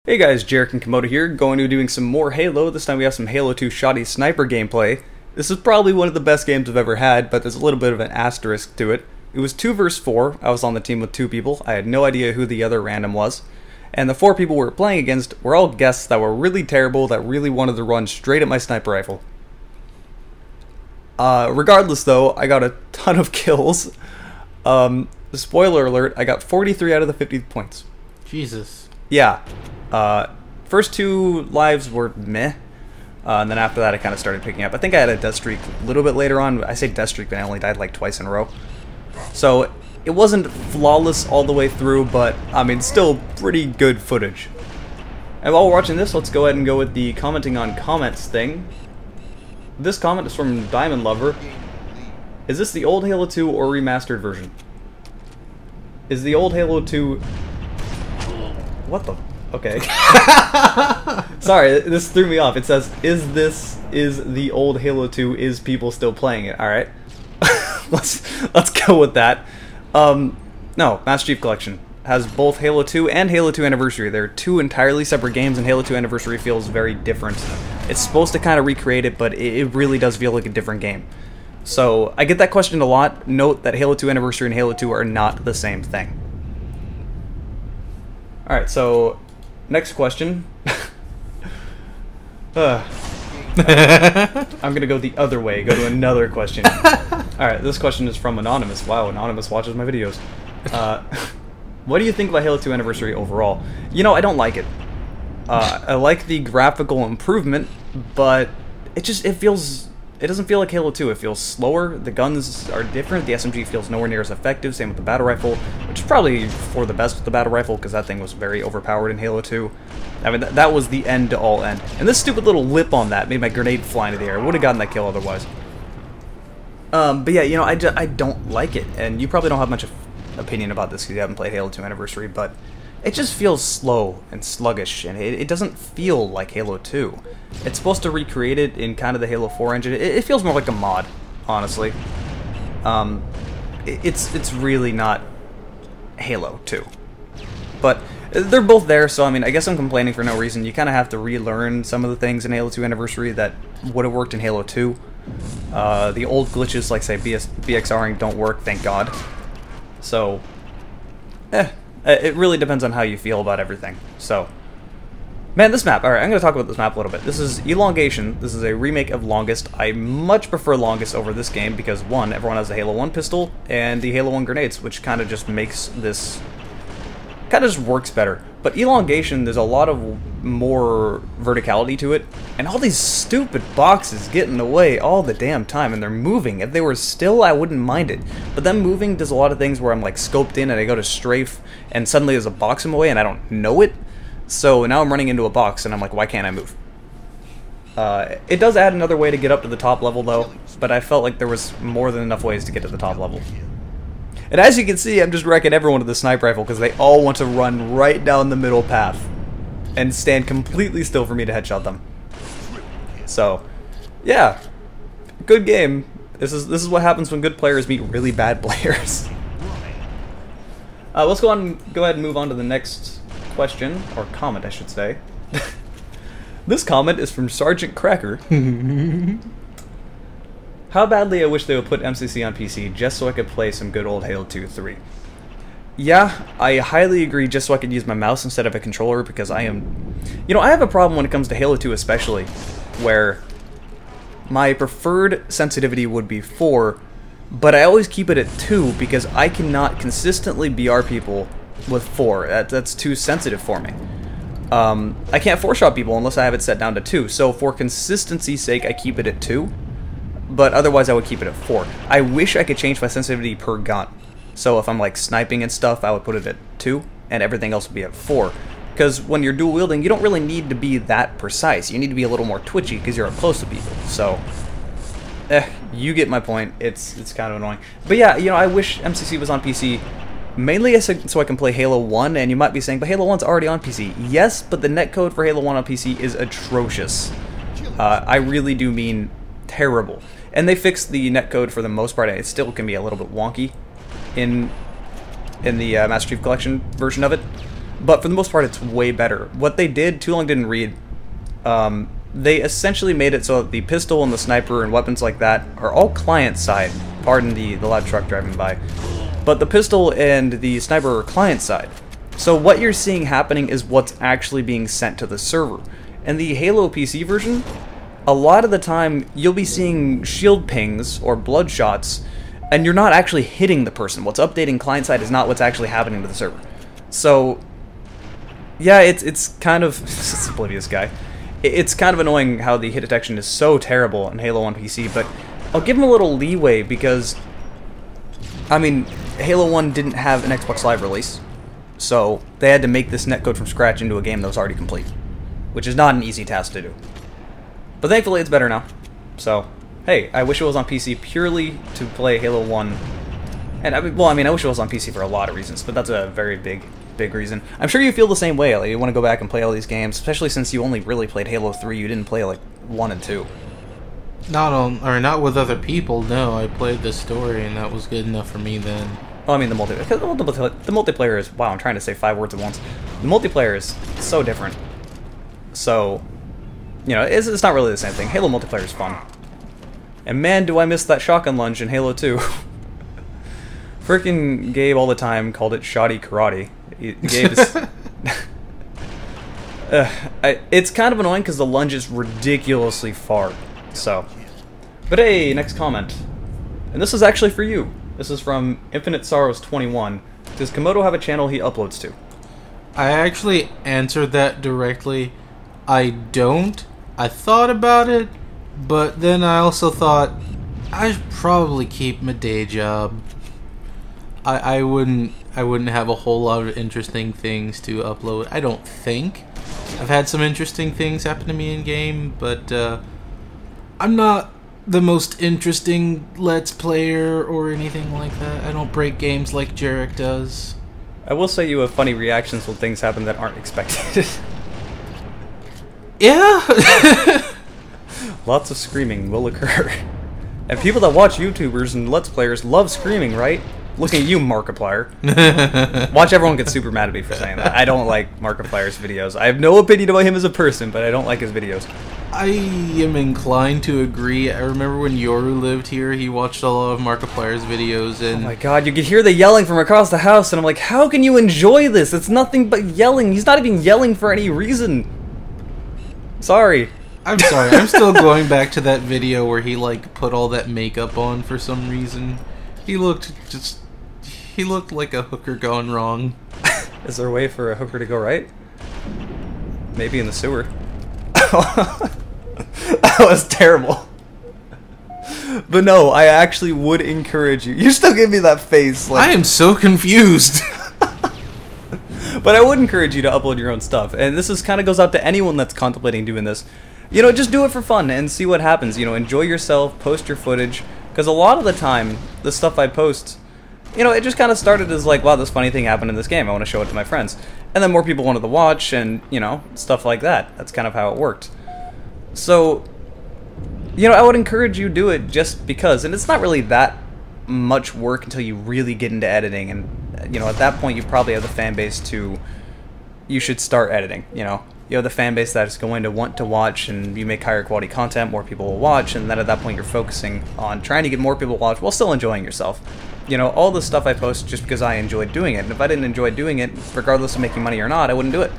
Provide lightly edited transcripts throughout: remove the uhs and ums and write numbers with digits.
Hey guys, Jarek and Komodo here, going to be doing some more Halo. This time we have some Halo 2 Shotty sniper gameplay. This is probably one of the best games I've ever had, but there's a little bit of an asterisk to it. It was 2 versus 4, I was on the team with 2 people, I had no idea who the other random was. And the 4 people we were playing against were all guests that were really terrible, that really wanted to run straight at my sniper rifle. Regardless though, I got a ton of kills. Spoiler alert, I got 43 out of the 50 points. Jesus. Yeah. First 2 lives were meh, and then after that I kind of started picking up. I think I had a death streak a little bit later on. I say death streak, but I only died like twice in a row. So it wasn't flawless all the way through, but I mean still pretty good footage. And while we're watching this, let's go ahead and go with the commenting on comments thing. This comment is from Diamond Lover. Is this the old Halo 2 or remastered version? Is the old Halo 2... What the... Okay. Sorry, this threw me off. It says, is the old Halo 2, is people still playing it? Alright. let's go with that. No, Master Chief Collection has both Halo 2 and Halo 2 Anniversary. They're 2 entirely separate games, and Halo 2 Anniversary feels very different. It's supposed to kind of recreate it, but it really does feel like a different game. So, I get that question a lot. Note that Halo 2 Anniversary and Halo 2 are not the same thing. Alright, so... next question. I'm gonna go the other way, go to another question. Alright, this question is from Anonymous. Wow, Anonymous watches my videos. What do you think about Halo 2 Anniversary overall? You know, I don't like it. I like the graphical improvement, but it doesn't feel like Halo 2. It feels slower, the guns are different, the SMG feels nowhere near as effective, same with the battle rifle, which is probably for the best with the battle rifle, because that thing was very overpowered in Halo 2. I mean, that was the end to all end. And this stupid little lip on that made my grenade fly into the air. I would have gotten that kill otherwise. But yeah, you know, I don't like it, and you probably don't have much opinion about this because you haven't played Halo 2 Anniversary, but it just feels slow and sluggish, and it doesn't feel like Halo 2. It's supposed to recreate it in kind of the Halo 4 engine. It feels more like a mod, honestly. It's really not Halo 2. But they're both there, so I mean, I guess I'm complaining for no reason. You kind of have to relearn some of the things in Halo 2 Anniversary that would have worked in Halo 2. The old glitches, like say BXRing, don't work, thank God. So, it really depends on how you feel about everything. So, man, this map. Alright, I'm going to talk about this map a little bit. This is Elongation. This is a remake of Longest. I much prefer Longest over this game because, 1, everyone has the Halo 1 pistol and the Halo 1 grenades, which kind of just makes this... kind of just works better. But Elongation, there's a lot of more verticality to it, and all these stupid boxes get in the way all the damn time, and they're moving. If they were still, I wouldn't mind it. But them moving does a lot of things where I'm like scoped in and I go to strafe, and suddenly there's a box in my way and I don't know it. So now I'm running into a box and I'm like, why can't I move? It does add another way to get up to the top level though, but I felt like there was more than enough ways to get to the top level. And as you can see, I'm just wrecking everyone with the sniper rifle because they all want to run right down the middle path and stand completely still for me to headshot them. So, yeah, good game. This is what happens when good players meet really bad players. Let's go ahead and move on to the next question, or comment, I should say. This comment is from Sergeant Cracker. How badly I wish they would put MCC on PC just so I could play some good old Halo 2 3. Yeah, I highly agree, just so I could use my mouse instead of a controller, because I am... You know, I have a problem when it comes to Halo 2 especially, where my preferred sensitivity would be 4, but I always keep it at 2 because I cannot consistently BR people with 4. That's too sensitive for me. I can't 4-shot people unless I have it set down to 2, so for consistency's sake I keep it at 2. But otherwise I would keep it at 4. I wish I could change my sensitivity per gun. So if I'm like sniping and stuff, I would put it at 2, and everything else would be at 4. Because when you're dual wielding, you don't really need to be that precise. You need to be a little more twitchy because you're up close to people. So, you get my point. It's kind of annoying. But yeah, you know, I wish MCC was on PC. Mainly so I can play Halo 1, and you might be saying, but Halo 1's already on PC. Yes, but the netcode for Halo 1 on PC is atrocious. I really do mean terrible. And they fixed the netcode for the most part, and it still can be a little bit wonky in the Master Chief Collection version of it. but for the most part, it's way better. What they did, Too Long Didn't Read, they essentially made it so that the pistol and the sniper and weapons like that are all client-side. Pardon the loud truck driving by. But the pistol and the sniper are client-side. So what you're seeing happening is what's actually being sent to the server. And the Halo PC version, a lot of the time, you'll be seeing shield pings or bloodshots, and you're not actually hitting the person. What's updating client-side is not what's actually happening to the server. So, yeah, it's kind of... This is oblivious guy. It's kind of annoying how the hit detection is so terrible in Halo on PC, but I'll give them a little leeway because, I mean, Halo 1 didn't have an Xbox Live release, so they had to make this netcode from scratch into a game that was already complete, which is not an easy task to do. But thankfully it's better now. So, hey, I wish it was on PC purely to play Halo 1. And I wish it was on PC for a lot of reasons, but that's a very big reason. I'm sure you feel the same way. Like, you want to go back and play all these games, especially since you only really played Halo 3. You didn't play like 1 and 2. Not with other people. No, I played the story, and that was good enough for me then. Well, I mean, the multiplayer is... Wow, I'm trying to say 5 words at once. The multiplayer is so different. So, you know, it's not really the same thing. Halo multiplayer is fun. And man, do I miss that shotgun lunge in Halo 2. Frickin' Gabe all the time called it Shotty karate. Gabe is... it's kind of annoying because the lunge is ridiculously far. So, but hey, next comment. And this is actually for you. This is from Infinite Sorrows 21. Does Komodo have a channel he uploads to? I actually answered that directly. I don't. I thought about it, but then I also thought I should probably keep my day job. I wouldn't have a whole lot of interesting things to upload. I don't think. I've had some interesting things happen to me in game, but I'm not the most interesting Let's Player or anything like that. I don't break games like Jarek does. I will say you have funny reactions when things happen that aren't expected. Yeah. Lots of screaming will occur. And people that watch YouTubers and Let's Players love screaming, right? Looking at you, Markiplier. Watch everyone get super mad at me for saying that. I don't like Markiplier's videos. I have no opinion about him as a person, but I don't like his videos. I am inclined to agree. I remember when Yoru lived here, he watched a lot of Markiplier's videos, and... Oh my god, you could hear the yelling from across the house, and I'm like, how can you enjoy this? It's nothing but yelling. He's not even yelling for any reason. Sorry. I'm sorry, I'm still going back to that video where he, like, put all that makeup on for some reason. He looked like a hooker gone wrong. Is there a way for a hooker to go right? Maybe in the sewer. That was terrible. But no, I actually would encourage you. You still give me that face. Like... I am so confused. But I would encourage you to upload your own stuff. And this is kind of goes out to anyone that's contemplating doing this. You know, just do it for fun and see what happens. You know, enjoy yourself, post your footage. Because a lot of the time, the stuff I post, you know, it just kind of started as like, wow, this funny thing happened in this game. I want to show it to my friends. And then more people wanted to watch and, you know, stuff like that. That's kind of how it worked. So, you know, I would encourage you to do it just because. And it's not really that much work until you really get into editing. And, you know, at that point, you probably have the fan base to... You should start editing, you know. You have the fan base that is going to want to watch, and you make higher quality content, more people will watch, and then at that point you're focusing on trying to get more people to watch while still enjoying yourself. You know, all the stuff I post just because I enjoyed doing it, and if I didn't enjoy doing it, regardless of making money or not, I wouldn't do it.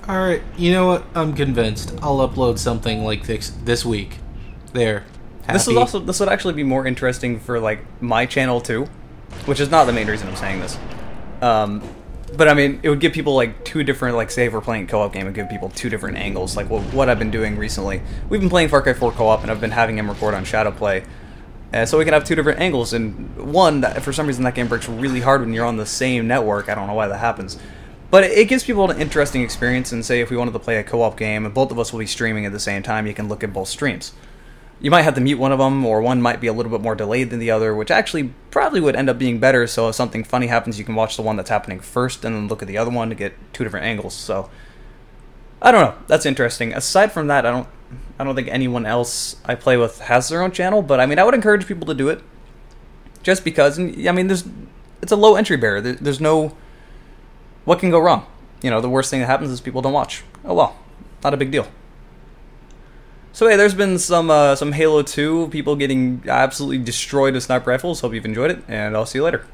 Alright, you know what? I'm convinced. I'll upload something like this week. There. Happy. This would actually be more interesting for, like, my channel too, which is not the main reason I'm saying this. But I mean, it would give people like two different, like say if we're playing a co-op game, it would give people two different angles, like what I've been doing recently. We've been playing Far Cry 4 co-op, and I've been having him record on Shadowplay. So we can have two different angles, and one, that for some reason that game breaks really hard when you're on the same network. I don't know why that happens. But it gives people an interesting experience, and say if we wanted to play a co-op game, and both of us will be streaming at the same time, you can look at both streams. You might have to mute one of them, or one might be a little bit more delayed than the other, which actually probably would end up being better, so if something funny happens, you can watch the one that's happening first, and then look at the other one to get two different angles, so... I don't know, that's interesting. Aside from that, I don't think anyone else I play with has their own channel, but I mean, I would encourage people to do it. Just because, and, I mean, it's a low entry barrier. There's no... What can go wrong? you know, the worst thing that happens is people don't watch. Oh well, not a big deal. So hey, there's been some Halo 2 people getting absolutely destroyed with sniper rifles. Hope you've enjoyed it, and I'll see you later.